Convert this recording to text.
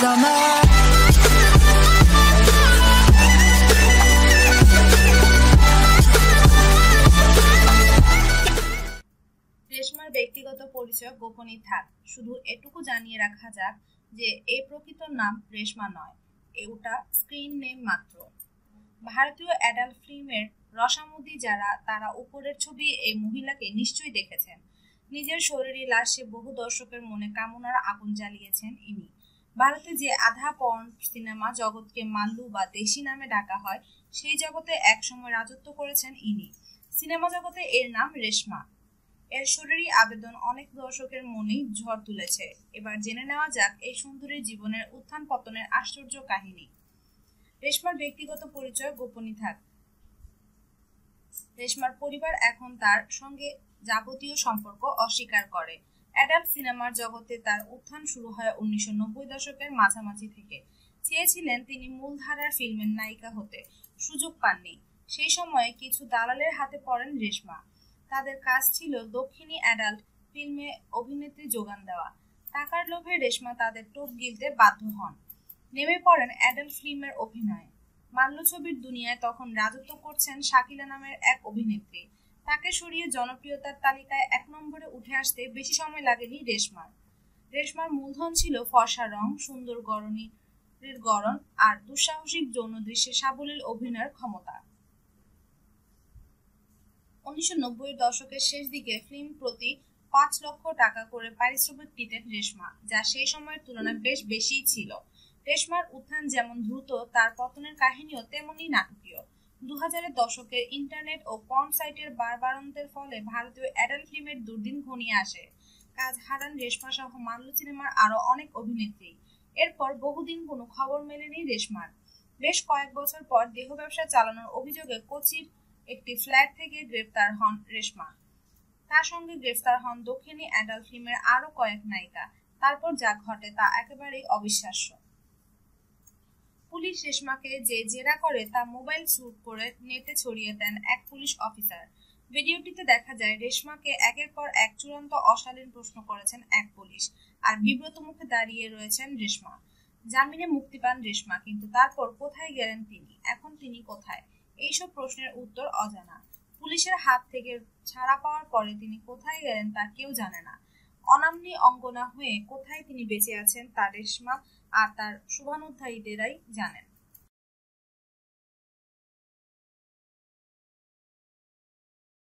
summer. রেশমার ব্যক্তিগত পরিচয় গোপনই থাক, শুধু এটুকু জানিয়ে রাখা যাক যে এই প্রকৃত নাম রেশমা নয়, ওটা স্ক্রিন নেম মাত্র। ভারতীয় অ্যাডাল্ট ফিল্মের রসামুদি যারা, তারা উপরের ছবি এই মহিলাকে নিশ্চয়ই দেখেছেন। নিজের শরীরী লাশে বহু দর্শকের মনে কামনার আগুন জ্বালিয়েছেন ইনি। ভারতে যে আধা পর্ন সিনেমা জগৎকে মাল্লু বা দেশি নামে ডাকা হয়, সেই জগতে একসময় রাজত্ব করেছেন ইনি। সিনেমা জগতে এর নাম রেশমা। এর শরীরী আবেদন অনেক দর্শকের মনেই ঝড় তুলেছে। এবার জেনে নেওয়া যাক এই সুন্দরী জীবনের উত্থান পতনের আশ্চর্য কাহিনী। রেশমার ব্যক্তিগত পরিচয় গোপনই থাক। রেশমার পরিবার এখন তার সঙ্গে যাবতীয় সম্পর্ক অস্বীকার করে। অ্যাডাল্ট সিনেমার জগতে তার উত্থান শুরু হয় 1990 দশকের মাঝামাঝি থেকে। চেয়েছিলেন তিনি মূলধারার ফিল্মের নায়িকা হতে, সুযোগ পাননি। সেই সময়ে কিছু দালালের হাতে পড়েন রেশমা। তাদের কাজ ছিল দক্ষিণী অ্যাডাল্ট ফিল্মে অভিনেত্রী যোগান দেওয়া। টাকার লোভে রেশমা তাদের টোপ গিলতে বাধ্য হন। নেমে পড়েন অ্যাডাল্ট ফিল্মের অভিনয়ে। মাল্য ছবির দুনিয়ায় তখন রাজত্ব করছেন শাকিলা নামের এক অভিনেত্রী। তাকে সরিয়ে জনপ্রিয়তার তালিকায় 1 নম্বরে উঠে আসতে বেশি সময় লাগেনি রেশমার। রেশমার মূলধন ছিল ফর্সা রং, সুন্দর গড়ন আর দুঃসাহসিক যৌন দৃশ্যে সাবলীল অভিনয়ের ক্ষমতা। 1990 দশকের শেষ দিকে ফিল্ম প্রতি 5 লক্ষ টাকা করে পারিশ্রমিক নিতেন রেশমা, যা সেই সময়ের তুলনায় বেশ বেশিই ছিল। রেশমার উত্থান যেমন দ্রুত, তার পতনের কাহিনীও তেমনই নাটকীয়। 2000-এর দশকে ইন্টারনেট ও পর্ন সাইটের বাড়বাড়ন্তের ফলে ভারতীয় অ্যাডাল্ট ফিল্মের দুর্দিন ঘনিয়ে আসে। কাজ হারান রেশমা সহ মাল্য সিনেমার আরো অনেক অভিনেত্রী। এরপর বহুদিন কোনো খবর মেলেনি রেশমার। বেশ কয়েক বছর পর দেহ ব্যবসা চালানোর অভিযোগে কোচির একটি ফ্ল্যাট থেকে গ্রেফতার হন রেশমা। তার সঙ্গে গ্রেফতার হন দক্ষিণী অ্যাডাল্ট ফিল্মের আরো কয়েক নায়িকা। তারপর যা ঘটে তা একেবারেই অবিশ্বাস্য। পুলিশ রেশমাকে যে জেরা করে তা মোবাইল শ্যুট করে নেটে ছড়িয়ে দেন এক পুলিশ অফিসার। ভিডিওটিতে দেখা যায় রেশমাকে একের পর এক চূড়ান্ত অশালীন প্রশ্ন করেছেন এক পুলিশ, আর বিব্রত মুখে দাঁড়িয়ে রয়েছেন রেশমা। জামিনে মুক্তি পান রেশমা, কিন্তু তারপর কোথায় গেলেন তিনি? এখন তিনি কোথায়? এইসব প্রশ্নের উত্তর অজানা। পুলিশের হাত থেকে ছাড়া পাওয়ার পরে তিনি কোথায় গেলেন তা কেউ জানে না। অনামনি অঙ্গনা হয়ে কোথায় তিনি বেঁচে আছেন তা রেশমা আর তার শুভানুধ্যায়ীদেরাই জানেন।